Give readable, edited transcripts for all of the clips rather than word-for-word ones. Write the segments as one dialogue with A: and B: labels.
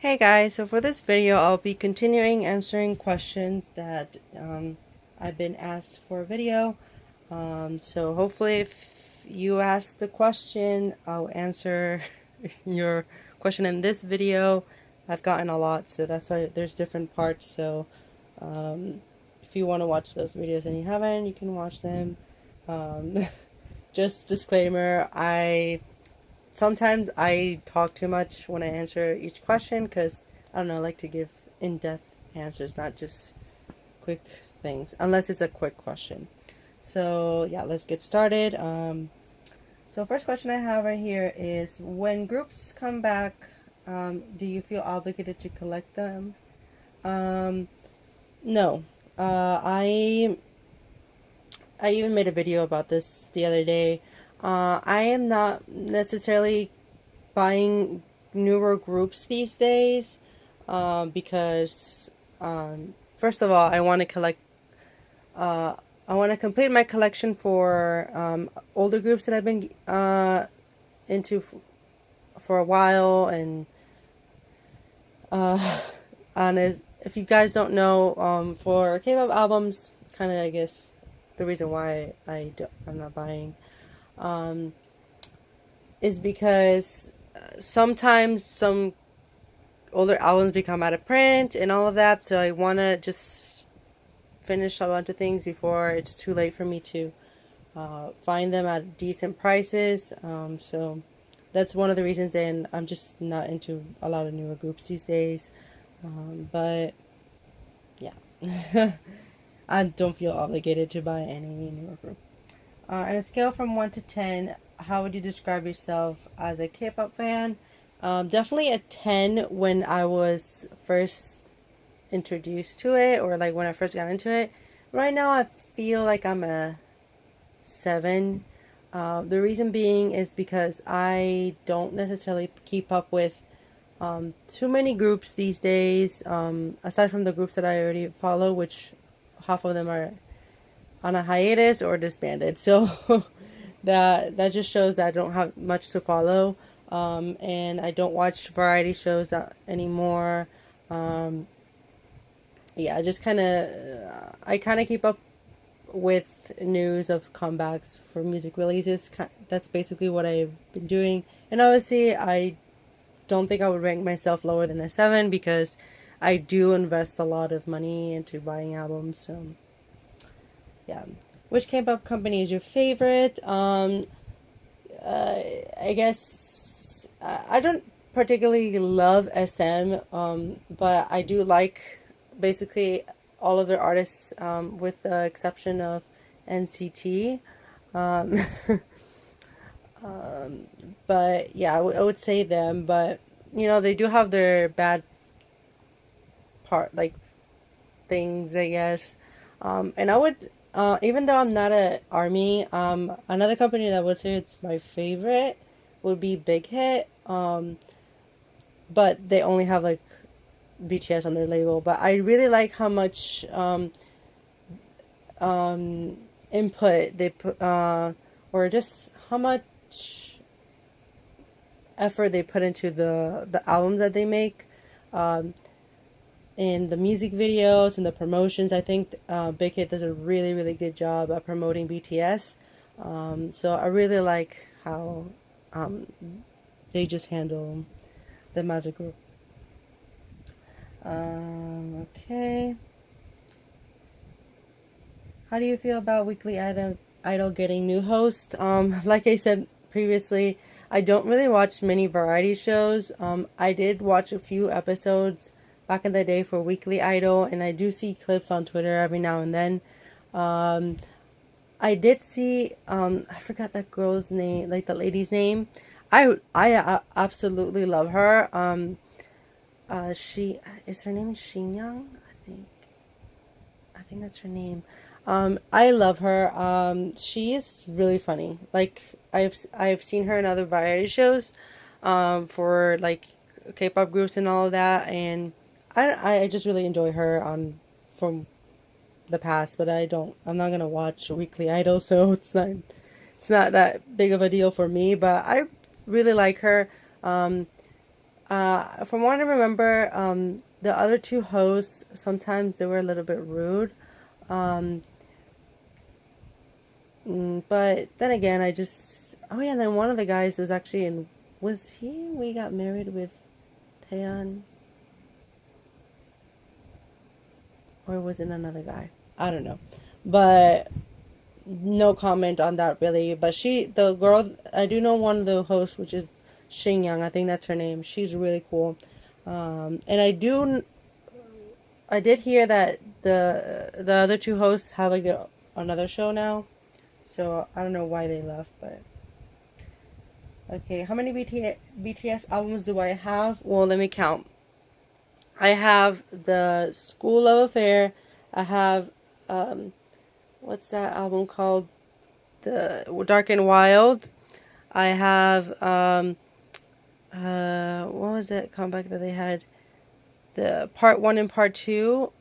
A: Hey guys, so for this video I'll be continuing answering questions that I've been asked for a video. So hopefully if you ask the question, I'll answer your question in this video. I've gotten a lot, so that's why there's different parts. So if you want to watch those videos and you haven't, you can watch them. Um, just disclaimer, sometimes I talk too much when I answer each question because I don't know, I like to give in-depth answers, not just quick things, unless it's a quick question. So yeah, let's get started. So first question I have right here is, when groups come back, do you feel obligated to collect them? No. I even made a video about this the other day. I am not necessarily buying newer groups these days because first of all, uh, I want to complete my collection for older groups that I've been into for a while. And uh, if you guys don't know, for K-pop albums, kind of, I guess the reason why I'm not buying um, is because sometimes some older albums become out of print and all of that, so I want to just finish a bunch of things before it's too late for me to find them at decent prices. So that's one of the reasons, and I'm just not into a lot of newer groups these days. But yeah, I don't feel obligated to buy any newer group. On a scale from 1 to 10, how would you describe yourself as a K-pop fan? Definitely a 10 when I was first introduced to it, or like when I first got into it. Right now, I feel like I'm a 7. The reason being is because I don't necessarily keep up with too many groups these days, aside from the groups that I already follow, which half of them are on a hiatus or disbanded. So that just shows that I don't have much to follow. And I don't watch variety shows anymore. Yeah, I kind of keep up with news of comebacks for music releases. That's basically what I've been doing. And obviously, I don't think I would rank myself lower than a 7 because I do invest a lot of money into buying albums. So yeah. Which K-pop company is your favorite? I guess I don't particularly love SM, but I do like basically all of their artists, with the exception of NCT. Um, but yeah, I would say them. But they do have their bad like things, I guess. And I would, even though I'm not a army, another company that I would say it's my favorite would be Big Hit. But they only have like BTS on their label. But I really like how much input they put, or just how much effort they put into the albums that they make. In the music videos and the promotions. I think Big Hit does a really, really good job at promoting BTS. So I really like how they just handle them as a group. Okay. How do you feel about Weekly Idol getting new hosts? Like I said previously, I don't really watch many variety shows. I did watch a few episodes back in the day for Weekly Idol, and I do see clips on Twitter every now and then. I did see, I forgot that girl's name, like the lady's name. I absolutely love her. She is her name is Young, I think that's her name. I love her. She is really funny. Like I've seen her in other variety shows, for like K-pop groups and all of that, and I just really enjoy her from the past. But I'm not gonna watch Weekly Idol, so it's not that big of a deal for me. But I really like her. From what I remember, the other two hosts sometimes they were a little bit rude. Um, but then again, I just oh yeah, and then one of the guys was actually in was he We Got Married with Taeyeon, or was it another guy? I don't know, but no comment on that really. But the girl, I do know one of the hosts, which is Shin Young. I think that's her name. She's really cool. And I did hear that the other two hosts have like another show now. So I don't know why they left, but okay. How many BTS albums do I have? Well, let me count. I have the School Love Affair. I have what's that album called? The Dark and Wild. I have what was that comeback that they had? The part 1 and part 2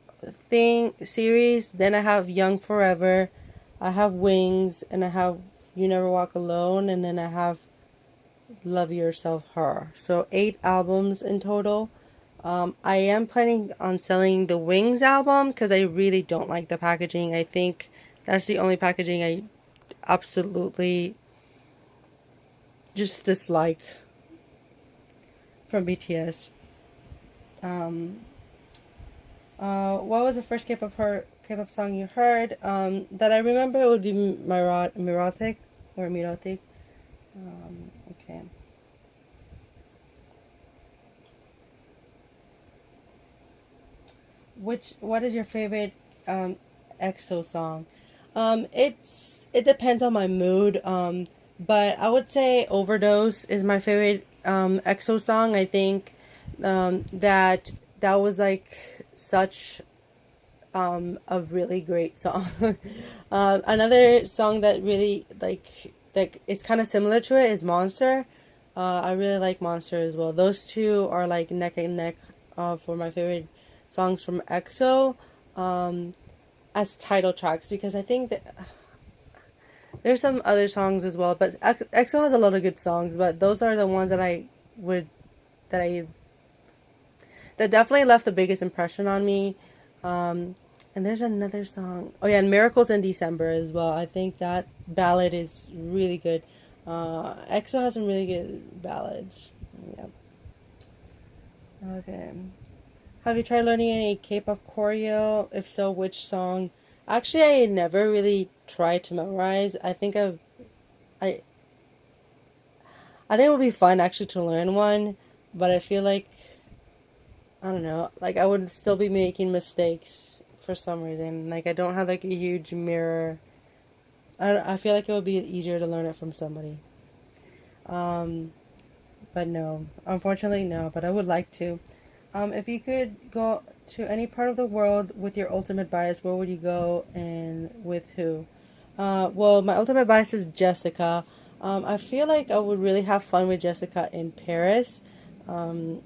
A: thing series. Then I have Young Forever. I have Wings, and I have You Never Walk Alone, and then I have Love Yourself Her. So 8 albums in total. I am planning on selling the Wings album because I really don't like the packaging. I think that's the only packaging I absolutely just dislike from BTS. Um, what was the first K-pop song you heard? That I remember would be Mirotic or Mirotic. Okay. What is your favorite EXO song? It depends on my mood. But I would say Overdose is my favorite EXO song. I think that was like such a really great song. Another song that really like it's kind of similar to it is Monster. I really like Monster as well. Those two are like neck and neck for my favorite songs from EXO as title tracks, because I think that there's some other songs as well, but EXO has a lot of good songs, but those are the ones would that I that definitely left the biggest impression on me. And there's another song. Oh yeah, and Miracles in December as well. I think that ballad is really good. EXO has some really good ballads. Yeah. Okay. Have you tried learning any K-pop choreo? If so, which song? Actually, I never really tried to memorize. I I think it would be fun actually to learn one, but I feel like I don't know, like I would still be making mistakes for some reason. Like I don't have like a huge mirror. I feel like it would be easier to learn it from somebody. Um, but no, unfortunately no. But I would like to. If you could go to any part of the world with your ultimate bias, where would you go and with who? Well, my ultimate bias is Jessica. I feel like I would really have fun with Jessica in Paris. Um,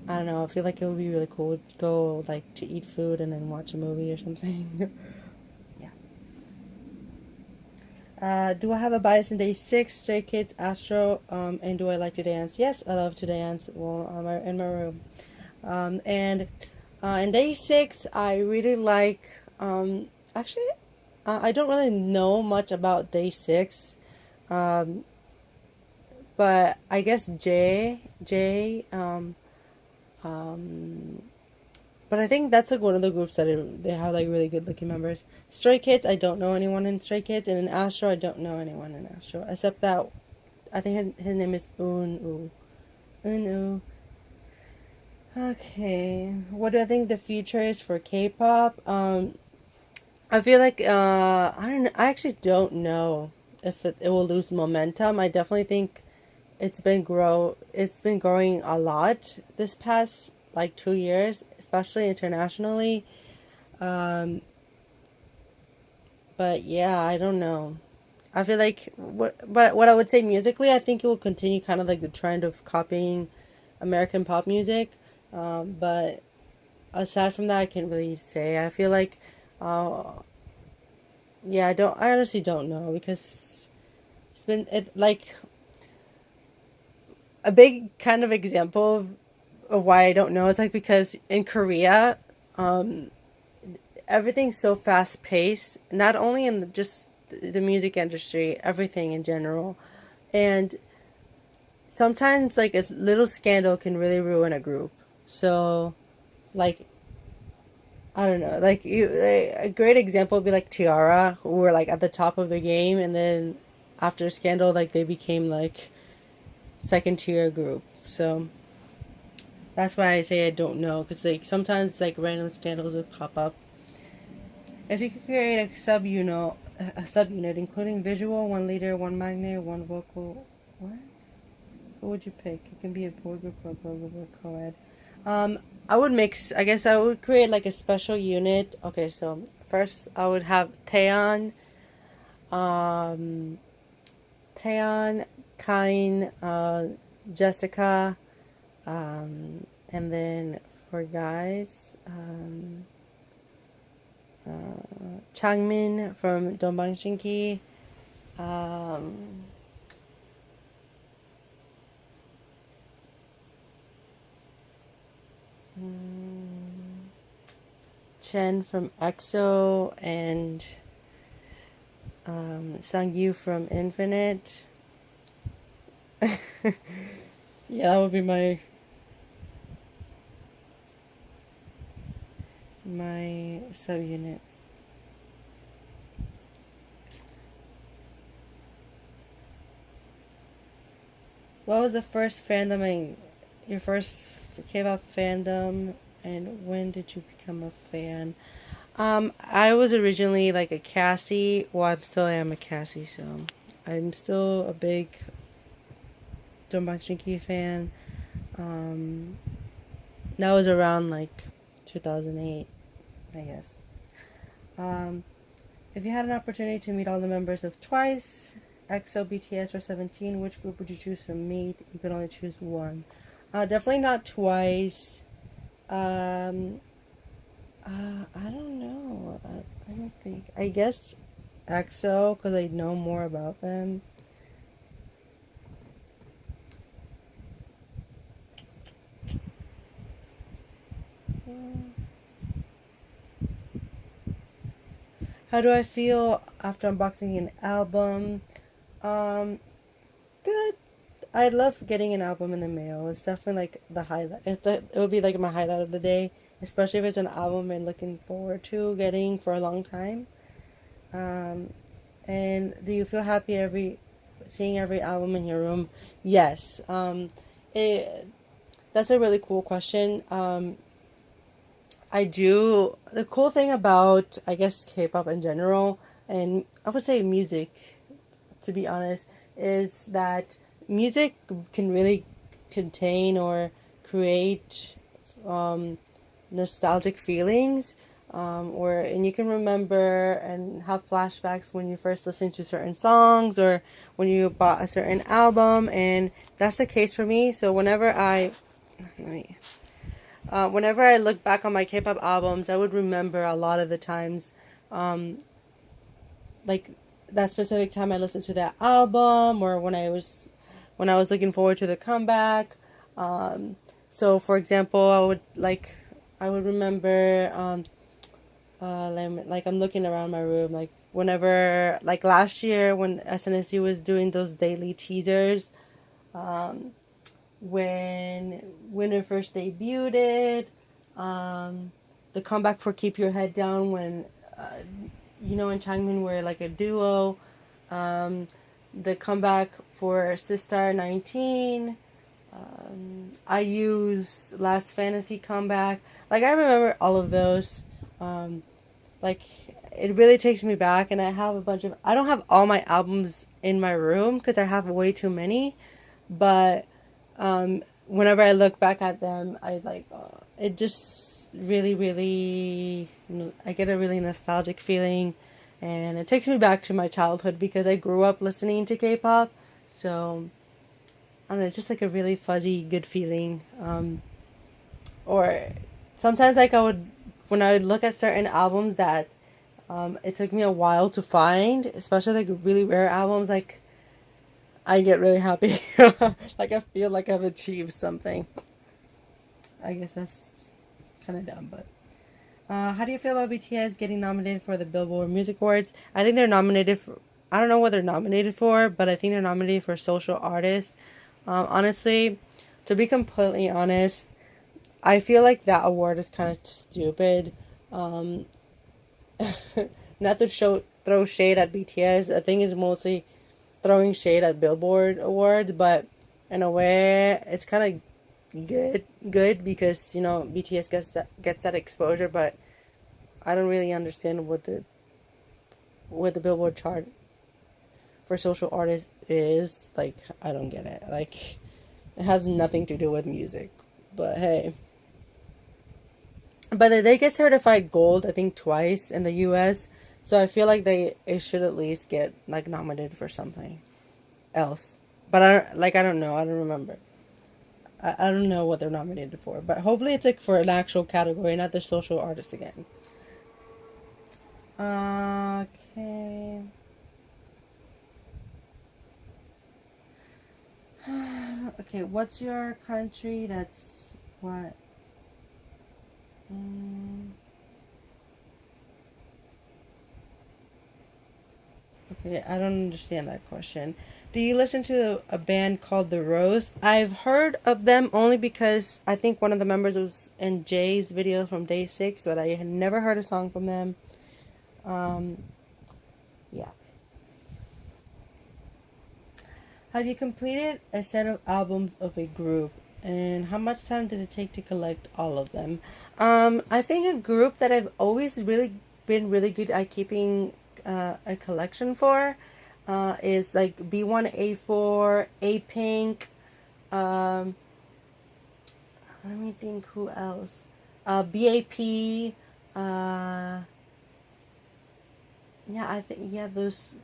A: I don't know. I feel like it would be really cool to go like to eat food and then watch a movie or something. Yeah. Do I have a bias in day six? Stray Kids, Astro, and do I like to dance? Yes, I love to dance. Well, in my room. And in day six, I really like. Actually, I don't really know much about day six, um, but I guess J. Um, but I think that's like one of the groups that they have like really good looking members. Stray Kids, I don't know anyone in Stray Kids, and in Astro, I don't know anyone in Astro except that I think his name is Unu. Unu. Okay, what do I think the future is for K-pop? I feel like I don't know, I actually don't know if it will lose momentum. I definitely think it's been growing a lot this past like 2 years, especially internationally. Um, but yeah, I don't know. I feel like what I would say musically, I think it will continue kind of like the trend of copying American pop music. But aside from that, I can't really say. I feel like, uh, yeah, I honestly don't know because it's been it like a big kind of example of why I don't know is like because in Korea, um, everything's so fast paced, not only in just the music industry, everything in general. And sometimes like a little scandal can really ruin a group. So like I don't know, like a great example would be like Tiara, who were like at the top of the game, and then after scandal, like they became like second tier group. So that's why I say I don't know, because like sometimes like random scandals would pop up. If you could create a subunit including visual, one leader, one magnet, one vocal, what would you pick? It can be a boy group or a girl group or co-ed. I would mix. I guess I would create like a special unit. Okay, so first I would have um, Taeyeon, Kain, Jessica, and then for guys, Changmin from Dongbang um, Chen from EXO, and Sangyu from Infinite. Yeah, that would be my subunit. What was the first your first K-pop fandom, and when did you become a fan? I was originally like a Cassie. Well, I still am a Cassie, so I'm still a big Dongbang fan. Um, that was around like 2008, I guess. Um, if you had an opportunity to meet all the members of Twice, EXO, BTS, or 17, which group would you choose to meet? You could only choose one. Definitely not Twice. I don't know. I don't think. I guess EXO, because I know more about them. How do I feel after unboxing an album? Um, Good. I love getting an album in the mail. It's definitely like the highlight. It would be like my highlight of the day, especially if it's an album I'm looking forward to getting for a long time. Um, and do you feel happy seeing every album in your room? Yes. It That's a really cool question. I do. The cool thing about, I guess, K-pop in general, and I would say music, to be honest, is that music can really contain or create um, nostalgic feelings, and you can remember and have flashbacks when you first listened to certain songs or when you bought a certain album, and that's the case for me. So whenever I look back on my K-pop albums, I would remember a lot of the times, um, like that specific time I listened to that album, or when I was looking forward to the comeback. So for example, I would remember, like I'm looking around my room, like whenever, like last year when SNSD was doing those daily teasers, um, when Winner first debuted, the comeback for Keep Your Head Down when and Changmin were like a duo, the comeback for Sistar 19, IU's Last Fantasy comeback. Like I remember all of those. Like it really takes me back, and I don't have all my albums in my room because I have way too many, but whenever I look back at them, it just really, really, I get a really nostalgic feeling, and it takes me back to my childhood because I grew up listening to K-pop. So I don't know, it's just like a really fuzzy, good feeling. Or sometimes like when I would look at certain albums that it took me a while to find, especially like really rare albums, like I get really happy. Like I feel like I've achieved something. I guess that's kind of dumb, but how do you feel about BTS getting nominated for the Billboard Music Awards? I think they're nominated for. I don't know what they're nominated for, but I think they're nominated for social artist. Honestly, to be completely honest, I feel like that award is kind of stupid. Um, Not to throw shade at BTS. I think it's mostly throwing shade at Billboard awards, but in a way, it's kind of good because BTS gets that exposure, but I don't really understand what the Billboard chart for social artists is. Like, I don't get it. Like, it has nothing to do with music, but hey. But they get certified gold, I think, twice in the U.S. So I feel like it should at least get like nominated for something else. But I don't know. I don't remember. I don't know what they're nominated for. But hopefully it's like for an actual category, not the social artist again. Okay. Okay. What's your country? That's what. Mm, okay, I don't understand that question. Do you listen to a band called The Rose? I've heard of them only because I think one of the members was in Jay's video from Day 6, but I had never heard a song from them. Um, yeah. Have you completed a set of albums of a group? And how much time did it take to collect all of them? I think a group that I've always really been really good at keeping a collection for is like B1A4, A Pink. Um, Let me think who else. BAP. Yeah, I think those.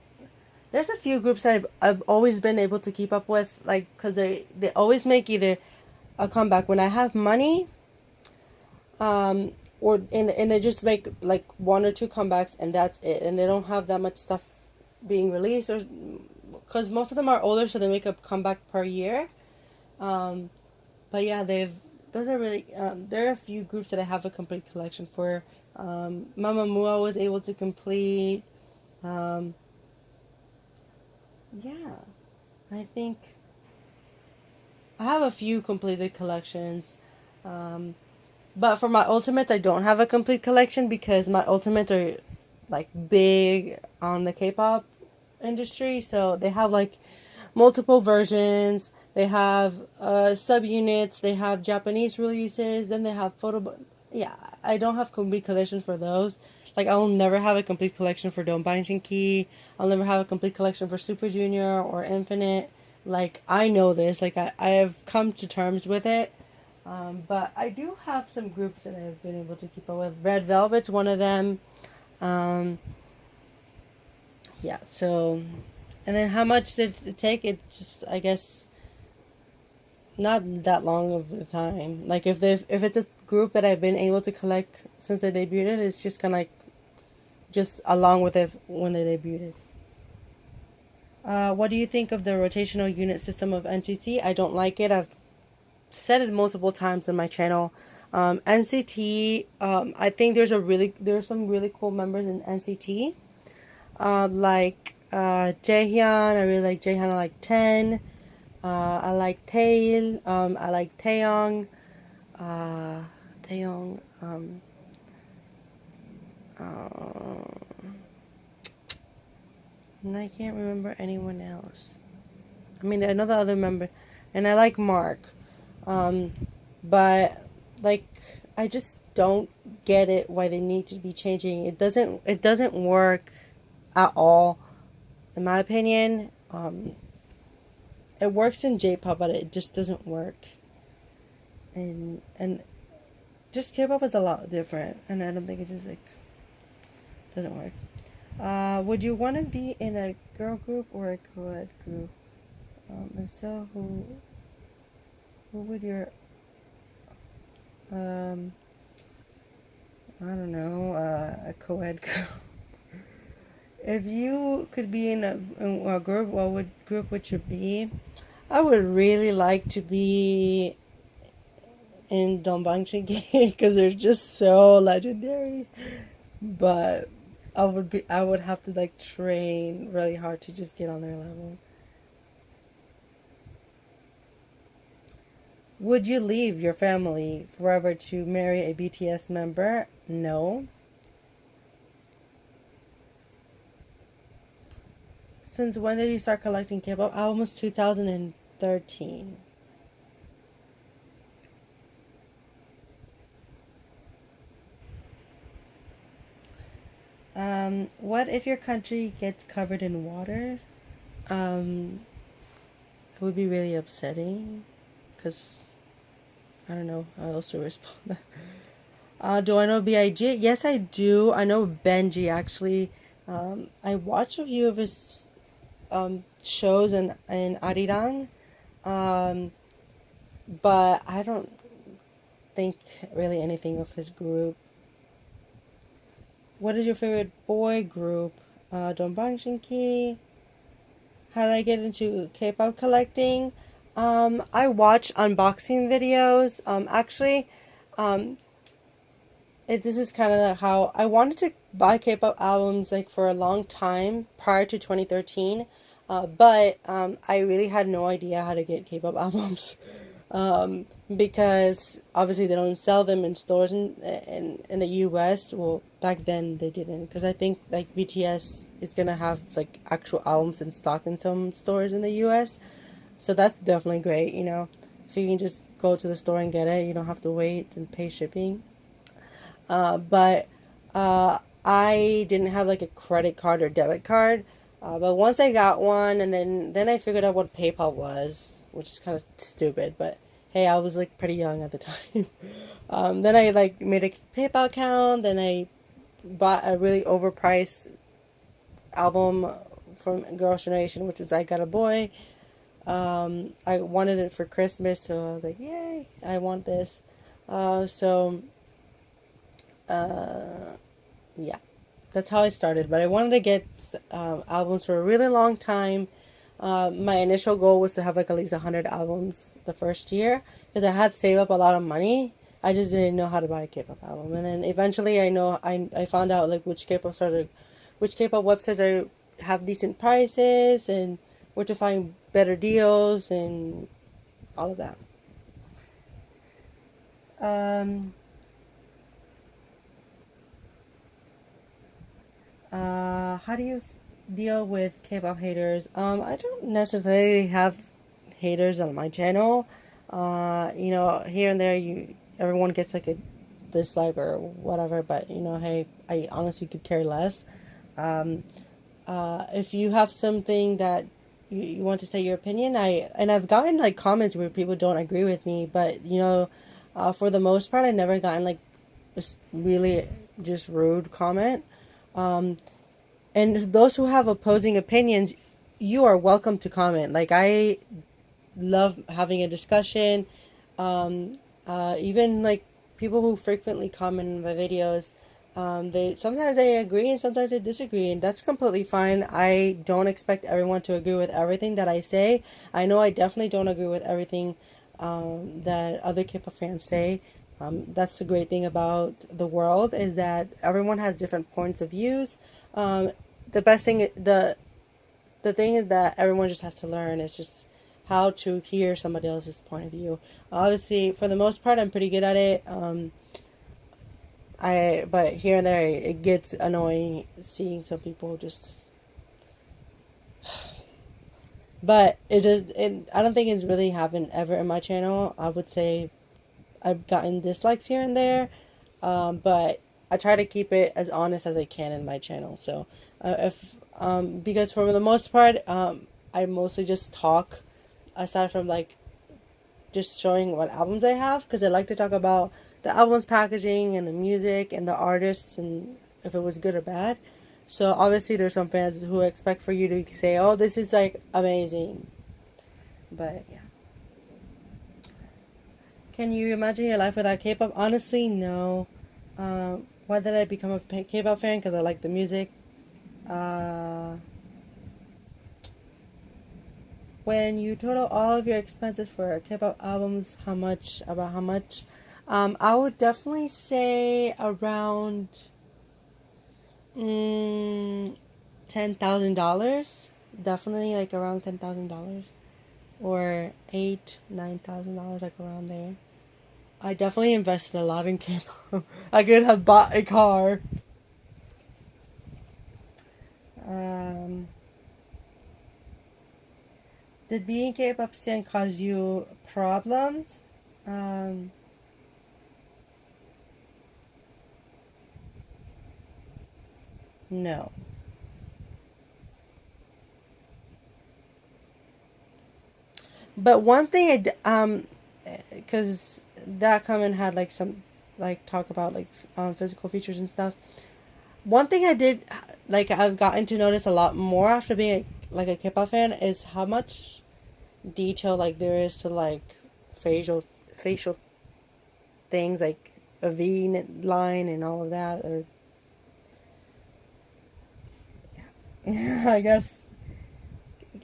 A: There's a few groups that I've always been able to keep up with, like, because they always make either a comeback when I have money, and they just make like one or two comebacks and that's it, and they don't have that much stuff being released, or because most of them are older, so they make a comeback per year. Um, but yeah, those are really there are a few groups that I have a complete collection for. Mama Mua was able to complete. Um, yeah, I think I have a few completed collections. Um, but for my ultimates, I don't have a complete collection because my ultimates are like big on the K-pop industry. So they have like multiple versions. They have subunits. They have Japanese releases. Then they have photo. Yeah, I don't have complete collections for those. Like I will never have a complete collection for Don't Buy Shinki. I'll never have a complete collection for Super Junior or Infinite. Like I know this. Like I have come to terms with it. But I do have some groups that I've been able to keep up with. Red Velvet's one of them. Um, yeah. So, and then how much did it take? It just I guess not that long of a time. Like if it's a group that I've been able to collect since they debuted, it's just kind of like just along with it when they debuted. What do you think of the rotational unit system of NCT? I don't like it. I've said it multiple times on my channel. NCT, I think there's some really cool members in NCT. Like Jaehyun, I really like Jaehyun. I like Ten. I like Tail. I like Taeyong. Taeyong. And I can't remember anyone else. I mean, another other member, and I like Mark. Um, but like, I just don't get it why they need to be changing. It doesn't work at all, in my opinion. It works in J-pop, but it just doesn't work. And just K-pop is a lot different, and I don't think it just like doesn't work. Would you want to be in a girl group or a co-ed group? And so who would your um I don't know, a co-ed group. If you could be in a group, what would group would you be? I would really like to be in Donbangshiki because they're just so legendary. But I would have to like train really hard to just get on their level. Would you leave your family forever to marry a BTS member? No. Since when did you start collecting K-pop albums? 2013. What if your country gets covered in water? Um, it would be really upsetting, cause I don't know how else to respond. Do I know Big? Yes, I do. I know Benji actually. I watched a few of his shows in Arirang, um, but I don't think really anything of his group. What is your favorite boy group? Dongbang Shinki. How did I get into K-pop collecting? I watch unboxing videos. Actually, um, this is kind of how I wanted to buy K-pop albums like for a long time prior to 2013, but I really had no idea how to get K-pop albums. Because obviously they don't sell them in stores in the US. Well, back then they didn't, because I think like BTS is gonna have like actual albums in stock in some stores in the US. So that's definitely great, you know. If you can just go to the store and get it, you don't have to wait and pay shipping. But I didn't have like a credit card or debit card. But once I got one, and then I figured out what PayPal was, which is kind of stupid. But hey, I was like pretty young at the time. Then I like made a PayPal account. Then I bought a really overpriced album from Girls' Generation, which was "I Got a Boy." I wanted it for Christmas, so I was like, "Yay! I want this." So yeah, that's how I started. But I wanted to get albums for a really long time. My initial goal was to have like at least 100 albums the first year because I had saved up a lot of money. I just didn't know how to buy a K-pop album, and then eventually I found out like which K-pop websites have decent prices and where to find better deals and all of that. Um, how do you deal with K-pop haters? I don't necessarily have haters on my channel. You know, here and there, everyone gets like a dislike or whatever, but you know, hey, I honestly could care less. Um, if you have something that you want to say your opinion, I've gotten like comments where people don't agree with me, but you know, for the most part, I've never gotten like just really just rude comment. Um, and those who have opposing opinions, you are welcome to comment. Like I love having a discussion. Even like people who frequently comment in my videos, they sometimes they agree and sometimes they disagree, and that's completely fine. I don't expect everyone to agree with everything that I say. I know I definitely don't agree with everything that other K-pop fans say. That's the great thing about the world is that everyone has different points of views. Um, the best thing, the thing is that everyone just has to learn is just how to hear somebody else's point of view. Obviously, for the most part, I'm pretty good at it. But here and there, it gets annoying seeing some people just. But it just it. I don't think it's really happened ever in my channel. I would say I've gotten dislikes here and there, but I try to keep it as honest as I can in my channel. So if because for the most part, I mostly just talk aside from like just showing what albums I have because I like to talk about the album's packaging and the music and the artists and if it was good or bad. So obviously there's some fans who expect for you to say, "Oh, this is like amazing," but yeah. Can you imagine your life without K-pop? Honestly, no. Why did I become a K-pop fan? Because I like the music. Uh, when you total all of your expenses for K-pop albums, how much? I would definitely say around $10,000. Definitely like around $10,000 or $9,000, like around there. I definitely invested a lot in K-pop. I could have bought a car. Um, did being K-pop stan cause you problems? Um, no. But one thing because that comment had like some like talk about like physical features and stuff. One thing I did like I've gotten to notice a lot more after being like a K-pop fan is how much detail like there is to like facial things like a line and all of that or I guess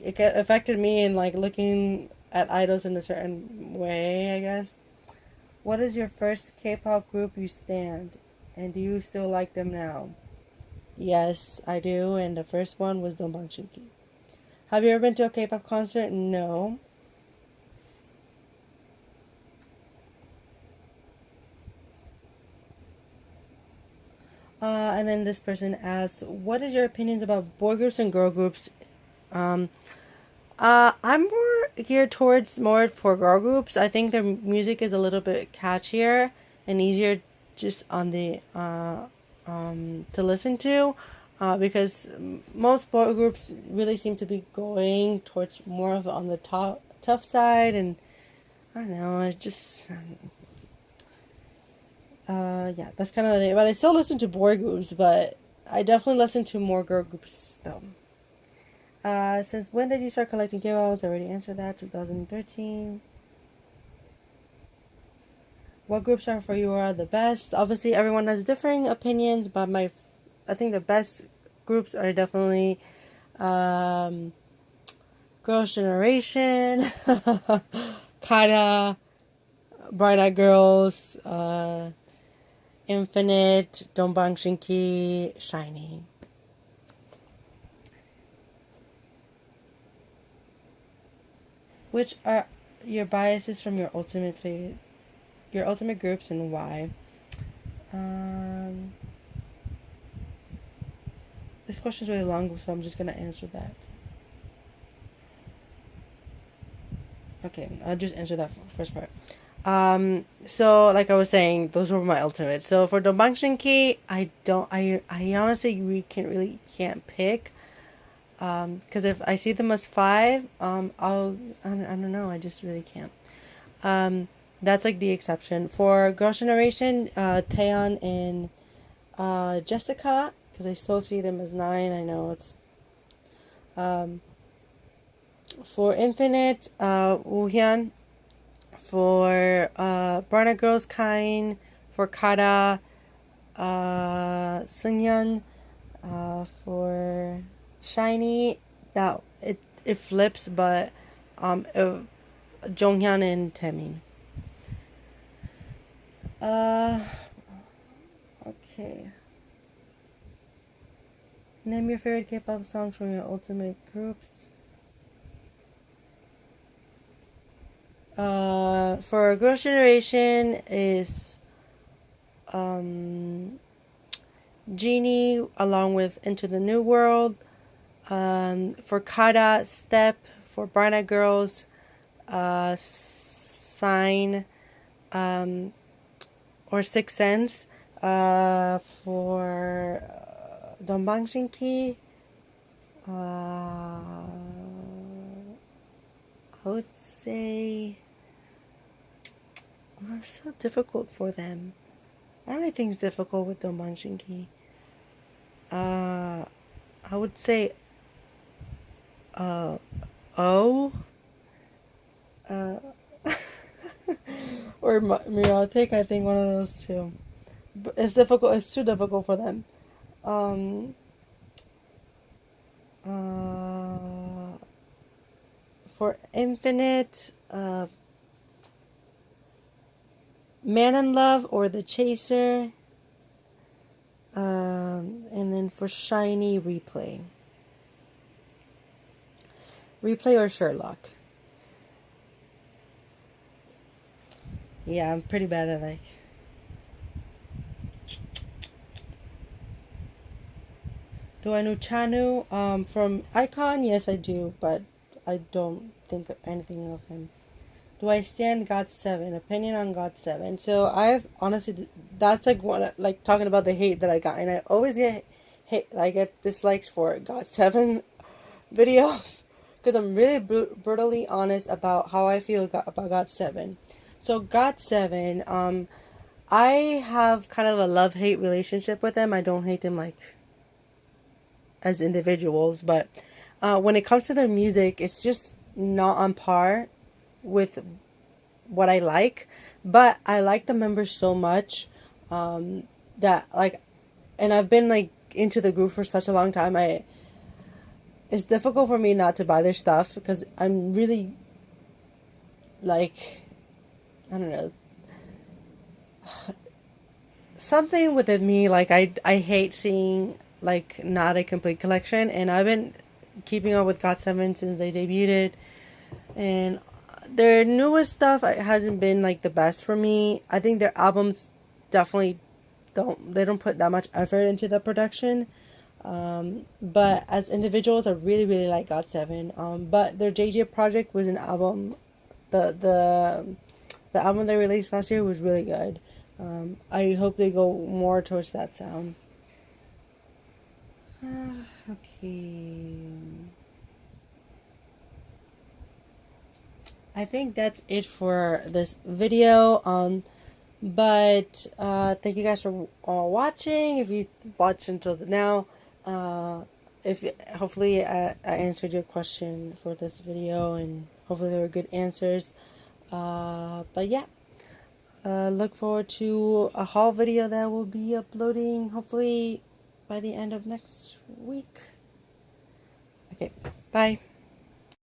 A: it affected me in like looking at idols in a certain way, I guess. What is your first K-pop group you stand, and do you still like them now? Yes, I do, and the first one was Dongbang Shinki. Have you ever been to a K-pop concert? No. And then this person asks, "What is your opinions about boy groups and girl groups?" Um, I'm more geared towards more for girl groups. I think their music is a little bit catchier and easier just on the to listen to, because most boy groups really seem to be going towards more of on the tough side, and I don't know. I just yeah, that's kind of the thing. But I still listen to boy groups, but I definitely listen to more girl groups though. Since when did you start collecting K-Pops? I already answered that. 2013. What groups are for you are the best? Obviously, everyone has differing opinions, but I think the best groups are definitely Girls' Generation, Kara, Bright Eyed Girls, Infinite, Dongbang Shinki, Shiny. Which are your biases from your ultimate groups and why? Um, this question is really long, so I'm just gonna answer that. Okay, I'll just answer that first part. So like I was saying, those were my ultimate. So for Dongbang Shinki, I honestly can't pick. Because if I see them as five, I don't know, I just really can't. That's like the exception. For Girls' Generation, Taeyeon and Jessica, because I still see them as nine. I know it's for Infinite, Woohyun. For Barna Girls Kind. For Kara, Sunyeon. For Shiny, that it flips, but Jonghyun and Taemin. Okay. Name your favorite K-pop songs from your ultimate groups. For Girls' Generation is Genie along with Into the New World. For Kara, Step. For Bright Eyed Girls, Sign, or Sixth Sense. For Dongbang Shinki, I would say it's so difficult for them. Everything's difficult with Dongbang Shinki. I would say O. Or Miratic, I think one of those two. But it's difficult. It's too difficult for them. Um, For Infinite, Man in Love or The Chaser. And then for Shiny, Replay. Replay or Sherlock. Yeah, I'm pretty bad at like. Do I know Chanu? From Icon, yes I do, but I don't think anything of him. Do I stand GOT7? Opinion on GOT7. So I've honestly, that's like one, like talking about the hate that I got, and I always get hate, I get dislikes for GOT7 videos because I'm really brutally honest about how I feel about GOT7. So GOT7, I have kind of a love-hate relationship with them. I don't hate them like as individuals, but when it comes to their music, it's just not on par with what I like. But I like the members so much that like, and I've been like into the group for such a long time. It's difficult for me not to buy their stuff because I'm really like, I don't know, something within me, like I hate seeing like not a complete collection, and I've been keeping up with GOT7 since they debuted, and their newest stuff hasn't been like the best for me. I think their albums definitely don't put that much effort into the production, but as individuals I really like GOT7. But their JJ project was an album, the album they released last year was really good. I hope they go more towards that sound. Okay. I think that's it for this video. But thank you guys for watching. If you watched until now, if hopefully I answered your question for this video, and hopefully there were good answers. But yeah. Look forward to a haul video that will be uploading hopefully by the end of next week. Okay, bye.